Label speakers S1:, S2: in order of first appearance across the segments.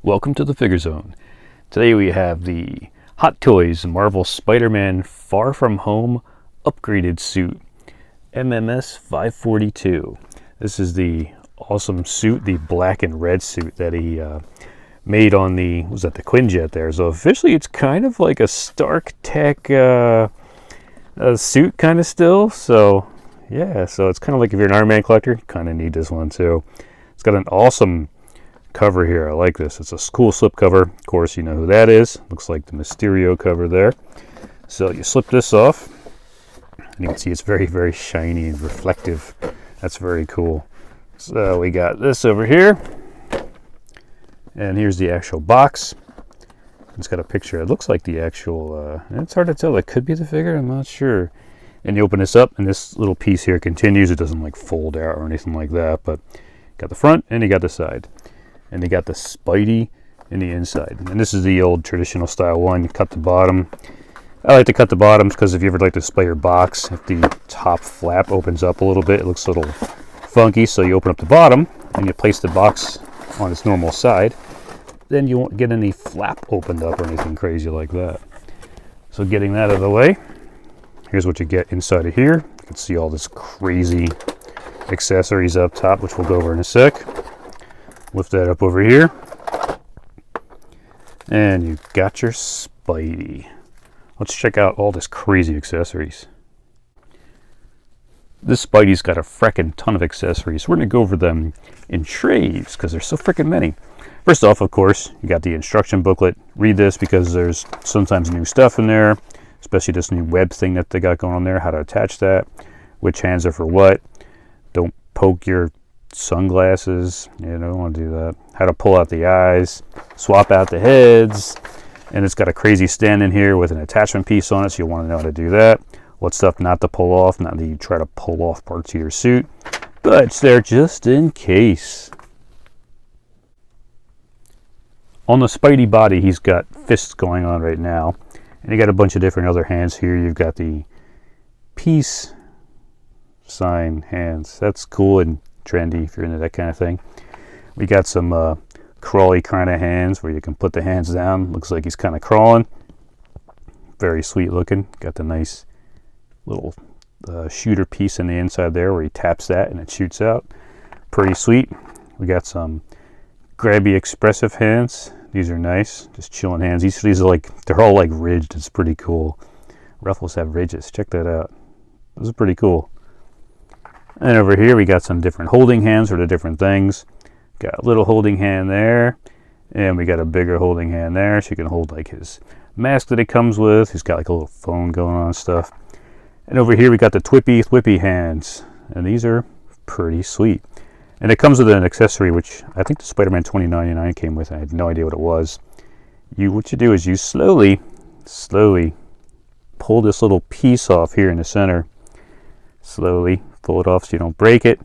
S1: Welcome to the Figure Zone. Today we have the Hot Toys Marvel Spider-Man Far From Home upgraded suit, MMS542. This is the awesome suit, the black and red suit that he made on the, was that the Quinjet there? So officially it's kind of like a Stark Tech suit kind of still. So yeah, so it's kind of like if you're an Iron Man collector, you kind of need this one too. It's got an awesome cover here. I like this. It's a cool slipcover. Of course, you know who that is. Looks like the Mysterio cover there. So you slip this off, and you can see it's very, very shiny and reflective. That's very cool. So we got this over here, and here's the actual box. It's got a picture. It looks like the actual, it's hard to tell. It could be the figure. I'm not sure. And you open this up, and this little piece here continues. It doesn't like fold out or anything like that, but you got the front and you got the side. And they got the Spidey in the inside. And this is the old traditional style one. You cut the bottom. I like to cut the bottoms because if you ever like to display your box, if the top flap opens up a little bit, it looks a little funky. So you open up the bottom and you place the box on its normal side. Then you won't get any flap opened up or anything crazy like that. So getting that out of the way, here's what you get inside of here. You can see all this crazy accessories up top, which we'll go over in a sec. Lift that up over here, and you got your Spidey. Let's check out all this crazy accessories. This Spidey's got a frickin' ton of accessories. We're gonna go over them in trays because there's so frickin' many. First off, of course, you got the instruction booklet. Read this because there's sometimes new stuff in there, especially this new web thing that they got going on there, how to attach that, which hands are for what. Don't poke your sunglasses, you don't want to do that. How to pull out the eyes, swap out the heads, and it's got a crazy stand in here with an attachment piece on it, so you'll want to know how to do that. What stuff not to pull off, not that you try to pull off parts of your suit, but it's there just in case. On the Spidey body, he's got fists going on right now, and you got a bunch of different other hands here. You've got the peace sign hands. That's cool and trendy if you're into that kind of thing. We got some crawly kind of hands where you can put the hands down. Looks like he's kind of crawling. Very sweet looking. Got the nice little shooter piece in the inside there where he taps that and it shoots out. Pretty sweet. We got some grabby expressive hands. These are nice. Just chilling hands. These are like, they're all like ridged. It's pretty cool. Ruffles have ridges. Check that out. Those are pretty cool. And over here we got some different holding hands for the different things. Got a little holding hand there, and we got a bigger holding hand there, so you can hold like his mask that it comes with. He's got like a little phone going on and stuff. And over here we got the Whippy hands, and these are pretty sweet. And it comes with an accessory, which I think the Spider-Man 2099 came with. I had no idea what it was. What you do is you slowly pull this little piece off here in the center. Slowly pull it off so you don't break it.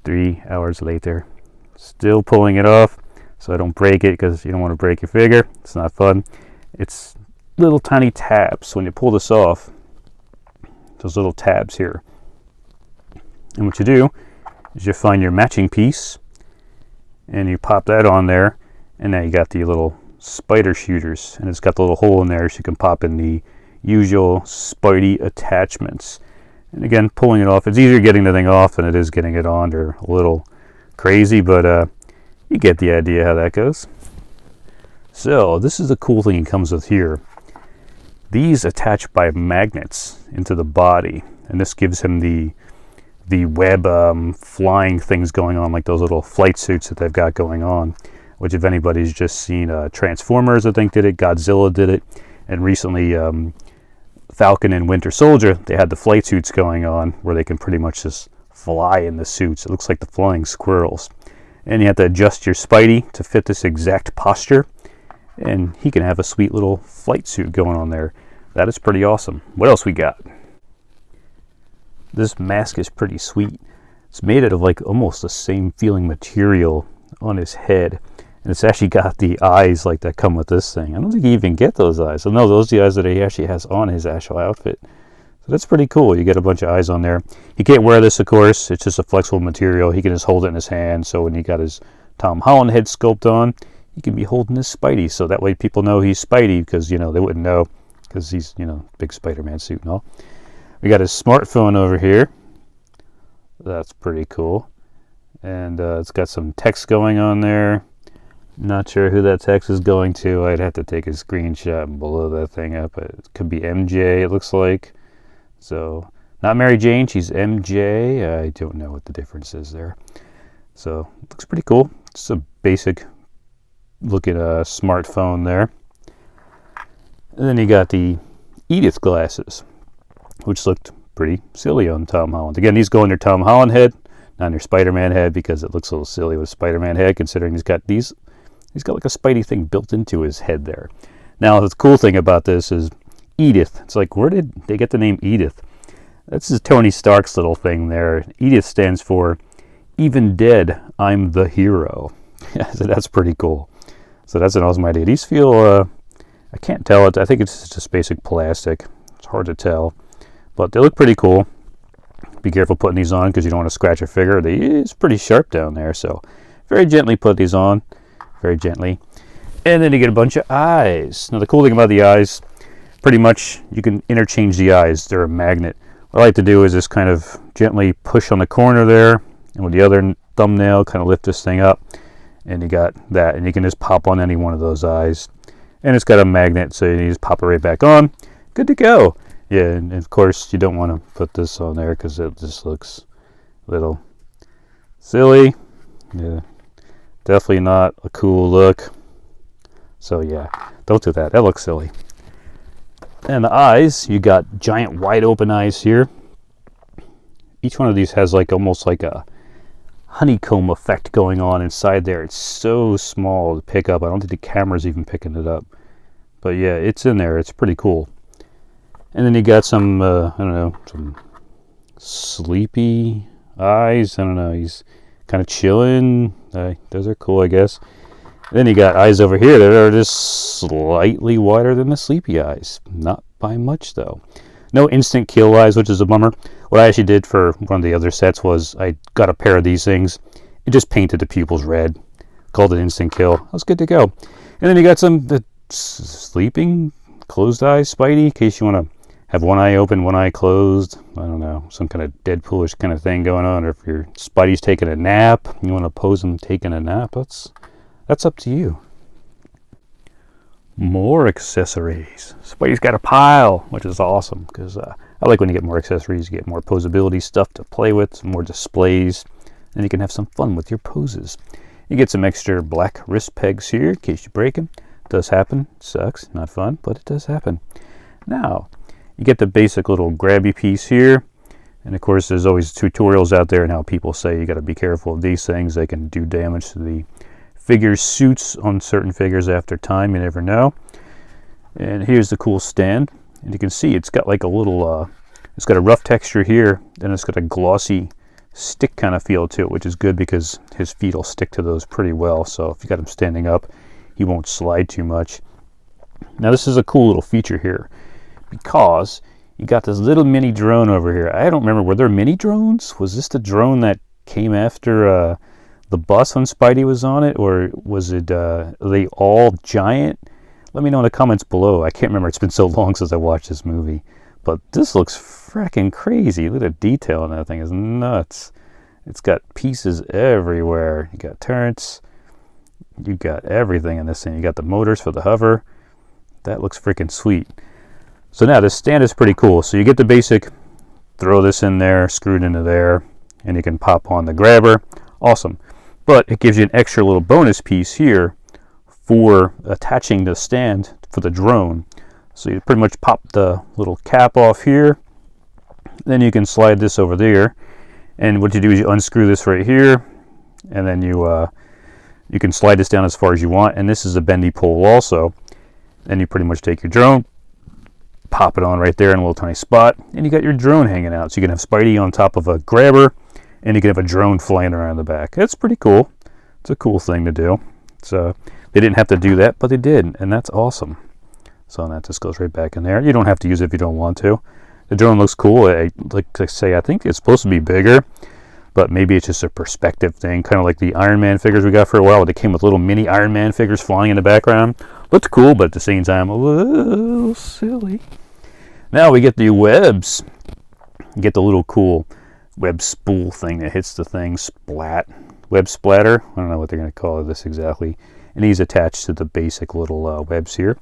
S1: 3 hours later, still pulling it off so I don't break it because you don't want to break your figure. It's not fun. It's little tiny tabs. When you pull this off, those little tabs here. And what you do is you find your matching piece and you pop that on there, and now you got the little spider shooters, and it's got the little hole in there so you can pop in the usual Spidey attachments. And again, pulling it off, it's easier getting the thing off than it is getting it on. They're a little crazy, but you get the idea how that goes. So this is the cool thing it comes with here. These attach by magnets into the body, and this gives him the web flying things going on, like those little flight suits that they've got going on, which if anybody's just seen Transformers, I think did it, Godzilla did it, and recently Falcon and Winter Soldier, they had the flight suits going on where they can pretty much just fly in the suits. It looks like the flying squirrels. And you have to adjust your Spidey to fit this exact posture, and he can have a sweet little flight suit going on there. That is pretty awesome. What else we got? This mask is pretty sweet. It's made out of like almost the same feeling material on his head. And it's actually got the eyes like that come with this thing. I don't think you even get those eyes. So no, those are the eyes that he actually has on his actual outfit. So that's pretty cool. You get a bunch of eyes on there. He can't wear this, of course. It's just a flexible material. He can just hold it in his hand. So when he got his Tom Holland head sculpt on, he can be holding his Spidey, so that way people know he's Spidey, because, you know, they wouldn't know because he's, you know, big Spider-Man suit and all. We got his smartphone over here. That's pretty cool. And it's got some text going on there. Not sure who that text is going to. I'd have to take a screenshot and blow that thing up. It could be MJ, it looks like. So, not Mary Jane, she's MJ. I don't know what the difference is there. So, it looks pretty cool. It's a basic looking smartphone there. And then you got the Edith Glasses, which looked pretty silly on Tom Holland. Again, these go in their Tom Holland head, not in their Spider-Man head, because it looks a little silly with Spider-Man head, considering he's got like a Spidey thing built into his head there. Now, the cool thing about this is Edith. It's like, where did they get the name Edith? This is Tony Stark's little thing there. Edith stands for, even dead, I'm the hero. So that's pretty cool. So that's an awesome idea. These feel, I can't tell it. I think it's just basic plastic. It's hard to tell. But they look pretty cool. Be careful putting these on because you don't want to scratch your finger. It's pretty sharp down there. So very gently put these on. Very gently. And then you get a bunch of eyes. Now the cool thing about the eyes, pretty much you can interchange the eyes. They're a magnet. What I like to do is just kind of gently push on the corner there. And with the other thumbnail, kind of lift this thing up. And you got that. And you can just pop on any one of those eyes. And it's got a magnet, so you just pop it right back on. Good to go. Yeah, and of course you don't want to put this on there because it just looks a little silly. Yeah, definitely not a cool look. So yeah, don't do that. That looks silly. And the eyes, you got giant wide open eyes here. Each one of these has like almost like a honeycomb effect going on inside there. It's so small to pick up. I don't think the camera's even picking it up. But yeah, it's in there. It's pretty cool. And then you got some, I don't know, some sleepy eyes. I don't know. He's kind of chilling. Those are cool, I guess. Then you got eyes over here that are just slightly wider than the sleepy eyes. Not by much, though. No instant kill eyes, which is a bummer. What I actually did for one of the other sets was I got a pair of these things and just painted the pupils red. Called it instant kill. That was good to go. And then you got some sleeping, closed eyes Spidey, in case you want to have one eye open, one eye closed. I don't know, some kind of Deadpoolish kind of thing going on. Or if your Spidey's taking a nap, you want to pose him taking a nap, that's up to you. More accessories. Spidey's got a pile, which is awesome, because I like when you get more accessories, you get more posability stuff to play with, some more displays, and you can have some fun with your poses. You get some extra black wrist pegs here in case you break them. Does happen. Sucks. Not fun, but it does happen. Now, you get the basic little grabby piece here. And of course, there's always tutorials out there on how people say you got to be careful of these things. They can do damage to the figures' suits on certain figures after time. You never know. And here's the cool stand. And you can see it's got like a little, it's got a rough texture here. Then it's got a glossy stick kind of feel to it, which is good because his feet will stick to those pretty well. So if you got him standing up, he won't slide too much. Now this is a cool little feature here because you got this little mini drone over here. I don't remember, were there mini drones? Was this the drone that came after the bus when Spidey was on it, or was it are they all giant? Let me know in the comments below. I can't remember. It's been so long since I watched this movie. But this looks fracking crazy. Look at the detail on that thing. It's nuts. It's got pieces everywhere. You got turrets. You got everything in this thing. You got the motors for the hover. That looks freaking sweet. So now this stand is pretty cool. So you get the basic, throw this in there, screw it into there, and you can pop on the grabber. Awesome. But it gives you an extra little bonus piece here for attaching the stand for the drone. So you pretty much pop the little cap off here. Then you can slide this over there. And what you do is you unscrew this right here. And then you can slide this down as far as you want. And this is a bendy pole also. Then you pretty much take your drone, pop it on right there in a little tiny spot. And you got your drone hanging out. So you can have Spidey on top of a grabber. And you can have a drone flying around the back. That's pretty cool. It's a cool thing to do. So they didn't have to do that, but they did. And that's awesome. So that just goes right back in there. You don't have to use it if you don't want to. The drone looks cool. Like I say, I think it's supposed to be bigger, but maybe it's just a perspective thing, kind of like the Iron Man figures we got for a while. They came with little mini Iron Man figures flying in the background. Looked cool, but at the same time, a little silly. Now we get the webs. You get the little cool web spool thing that hits the thing, web splatter. I don't know what they're going to call this exactly. And he's attached to the basic little webs here.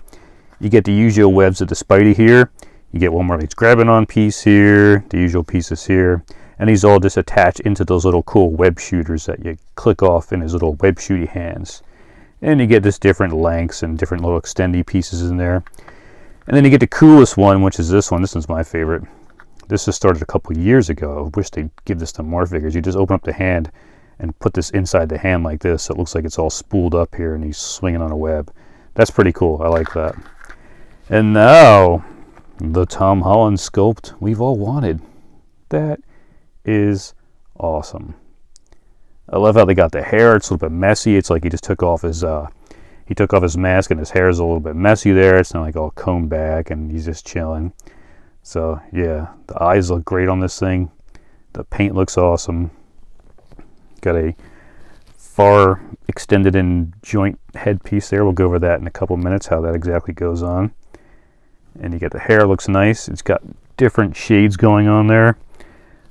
S1: You get the usual webs of the Spidey here. You get one more he's grabbing on piece here, the usual pieces here, and these all just attach into those little cool web shooters that you click off in his little web shooty hands. And you get just different lengths and different little extendy pieces in there. And then you get the coolest one, which is this one. This one's my favorite. This just started a couple years ago. I wish they'd give this to more figures. You just open up the hand and put this inside the hand like this, so it looks like it's all spooled up here and he's swinging on a web. That's pretty cool. I like that. And now, the Tom Holland sculpt we've all wanted. That is awesome. I love how they got the hair. It's a little bit messy. It's like he just took off his mask and his hair is a little bit messy there. It's not like all combed back and he's just chilling. So yeah, the eyes look great on this thing. The paint looks awesome. Got a far extended in joint headpiece there. We'll go over that in a couple minutes, how that exactly goes on. And you get the hair, looks nice. It's got different shades going on there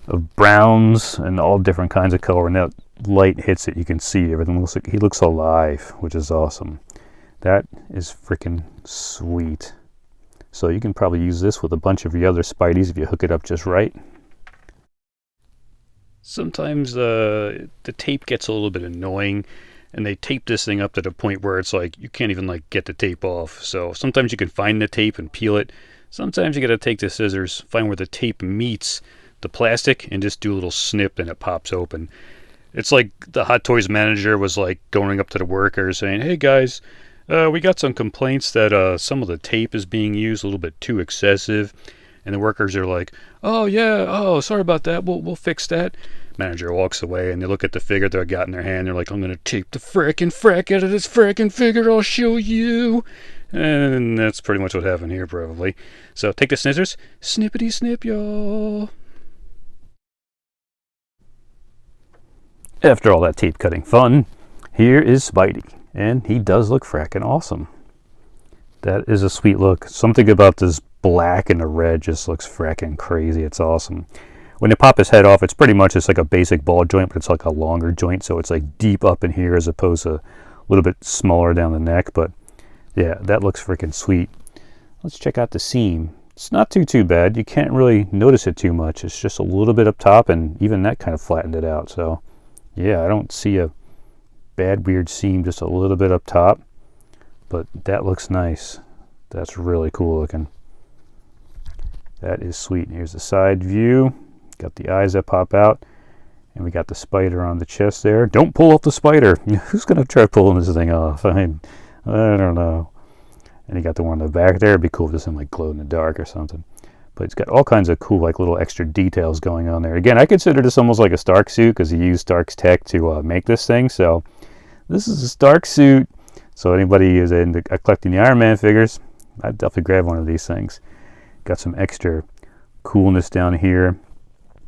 S1: of browns and all different kinds of color. And that light hits it, you can see everything looks like he looks alive, which is awesome. That is freaking sweet. So you can probably use this with a bunch of the other Spideys if you hook it up just right. Sometimes the tape gets a little bit annoying, and they tape this thing up to the point where it's like you can't even like get the tape off. So sometimes you can find the tape and peel it. Sometimes you got to take the scissors, find where the tape meets the plastic, and just do a little snip, and it pops open. It's like the Hot Toys manager was like going up to the workers saying, "Hey guys, we got some complaints that some of the tape is being used a little bit too excessive." And the workers are like, "Oh yeah, oh sorry about that, we'll fix that." Manager walks away and they look at the figure they got in their hand. They're like, "I'm gonna tape the frickin' frack out of this frickin' figure, I'll show you." And that's pretty much what happened here probably. So take the scissors, snippity snip y'all. After all that tape cutting fun, here is Spidey. And he does look frackin' awesome. That is a sweet look. Something about this black and the red just looks frackin' crazy. It's awesome. When they pop his head off, it's pretty much just like a basic ball joint, but it's like a longer joint, so it's like deep up in here as opposed to a little bit smaller down the neck. But yeah, that looks freaking sweet. Let's check out the seam. It's not too bad. You can't really notice it too much. It's just a little bit up top, and even that kind of flattened it out. So yeah, I don't see a bad weird seam, just a little bit up top, but that looks nice. That's really cool looking. That is sweet. Here's the side view. Got the eyes that pop out, and we got the spider on the chest there. Don't pull off the spider. Who's gonna try pulling this thing off? I don't know. And you got the one in the back there. It'd be cool if this thing like glowed in the dark or something. But it's got all kinds of cool like little extra details going on there. Again, I consider this almost like a Stark suit because he used Stark's tech to make this thing. So this is a Stark suit. So anybody who's into collecting the Iron Man figures, I'd definitely grab one of these things. Got some extra coolness down here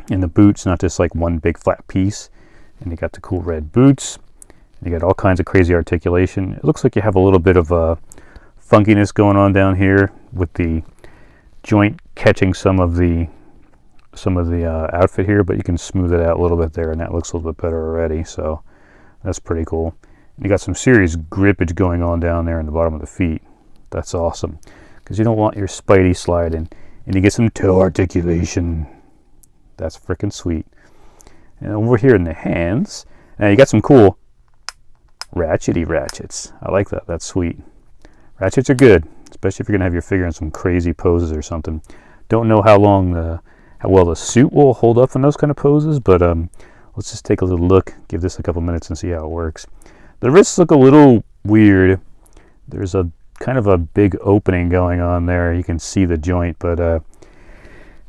S1: in the boots, not just like one big flat piece. And you got the cool red boots. You got all kinds of crazy articulation. It looks like you have a little bit of funkiness going on down here with the joint catching some of the outfit here, but you can smooth it out a little bit there, and that looks a little bit better already. So that's pretty cool. And you got some serious grippage going on down there in the bottom of the feet. That's awesome, because you don't want your Spidey sliding, and you get some toe articulation. That's freaking sweet. And over here in the hands, now you got some cool ratchety ratchets. I like that. That's sweet. Ratchets are good, especially if you're gonna have your figure in some crazy poses or something. Don't know how well the suit will hold up in those kind of poses, but let's just take a little look. Give this a couple minutes and see how it works. The wrists look a little weird. There's a kind of a big opening going on there. You can see the joint, but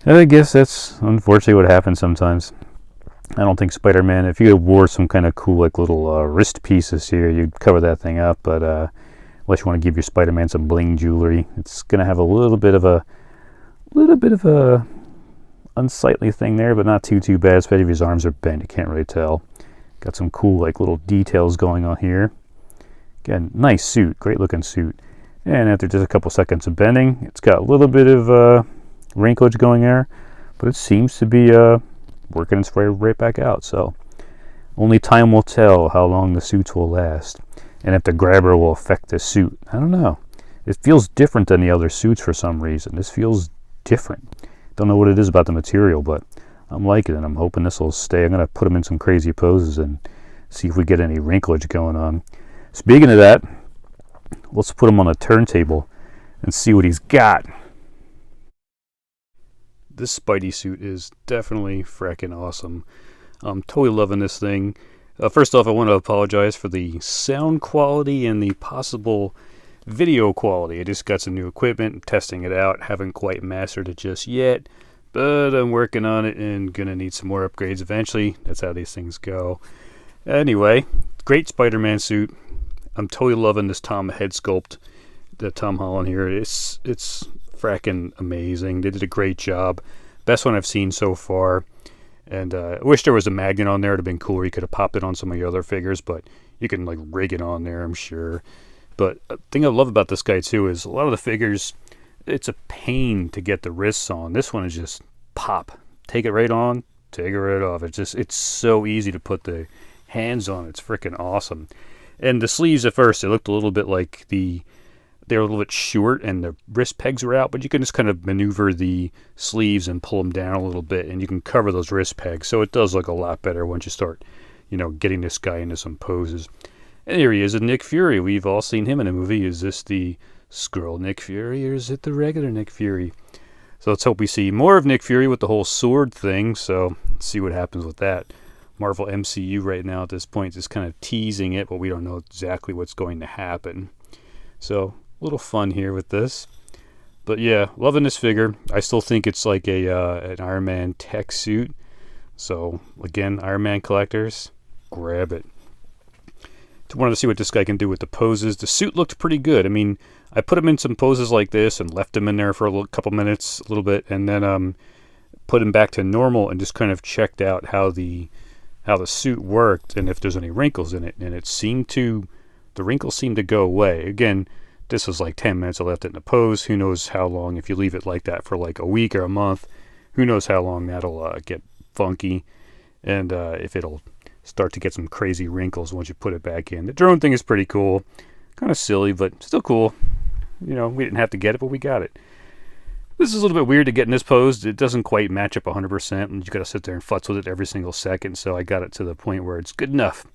S1: I guess that's unfortunately what happens sometimes. I don't think Spider-Man, if you wore some kind of cool like little wrist pieces here, you'd cover that thing up, but unless you want to give your Spider-Man some bling jewelry, it's gonna have a little bit of a unsightly thing there, but not too bad, especially if his arms are bent. You can't really tell. Got some cool like little details going on here. Again, nice suit, great looking suit. And after just a couple seconds of bending, it's got a little bit of wrinklage going there, but it seems to be working its way right back out. So only time will tell how long the suits will last, and if the grabber will affect the suit. I don't know. It feels different than the other suits for some reason. This feels different. Don't know what it is about the material, but I'm liking it. I'm hoping this will stay. I'm going to put him in some crazy poses and see if we get any wrinklage going on. Speaking of that, let's put him on a turntable and see what he's got. This Spidey suit is definitely fracking awesome. I'm totally loving this thing. First off, I want to apologize for the sound quality and the possible video quality. I just got some new equipment, testing it out, haven't quite mastered it just yet, but I'm working on it and gonna need some more upgrades eventually. That's how these things go. Anyway, great Spider-Man suit. I'm totally loving this Tom head sculpt, the Tom Holland here. It's fracking amazing. They did a great job. Best one I've seen so far. And I wish there was a magnet on there. It'd have been cooler. You could have popped it on some of your other figures, but you can like rig it on there, I'm sure. But the thing I love about this guy too is a lot of the figures, it's a pain to get the wrists on. This one is just pop. Take it right on, take it right off. It's so easy to put the hands on. It's freaking awesome. And the sleeves at first, they looked a little bit like they're a little bit short and the wrist pegs are out, but you can just kind of maneuver the sleeves and pull them down a little bit, and you can cover those wrist pegs. So it does look a lot better once you start, getting this guy into some poses. And here he is, Nick Fury. We've all seen him in a movie. Is this the Skrull Nick Fury, or is it the regular Nick Fury? So let's hope we see more of Nick Fury with the whole sword thing. So let's see what happens with that. Marvel MCU right now at this point is kind of teasing it, but we don't know exactly what's going to happen. So a little fun here with this. But yeah, loving this figure. I still think it's like an Iron Man tech suit. So again, Iron Man collectors, grab it. Wanted to see what this guy can do with the poses. The suit looked pretty good. I mean, I put him in some poses like this and left him in there for a couple minutes, a little bit, and then put him back to normal and just kind of checked out how the suit worked and if there's any wrinkles in it. And the wrinkles seemed to go away. Again, this was like 10 minutes I left it in the pose. Who knows how long, if you leave it like that for like a week or a month, who knows how long that'll get funky, and if it'll start to get some crazy wrinkles once you put it back in. The drone thing is pretty cool. Kind of silly, but still cool. We didn't have to get it, but we got it. This is a little bit weird to get in this pose. It doesn't quite match up 100%, and you got to sit there and futz with it every single second, so I got it to the point where it's good enough.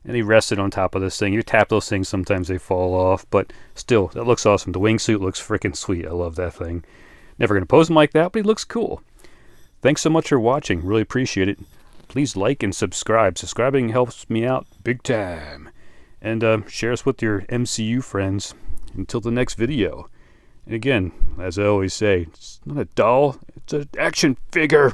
S1: And he rested on top of this thing. You tap those things, sometimes they fall off, but still, that looks awesome. The wingsuit looks freaking sweet. I love that thing. Never going to pose him like that, but he looks cool. Thanks so much for watching. Really appreciate it. Please like and subscribe. Subscribing helps me out big time. And share us with your MCU friends. Until the next video. And again, as I always say, it's not a doll, it's an action figure.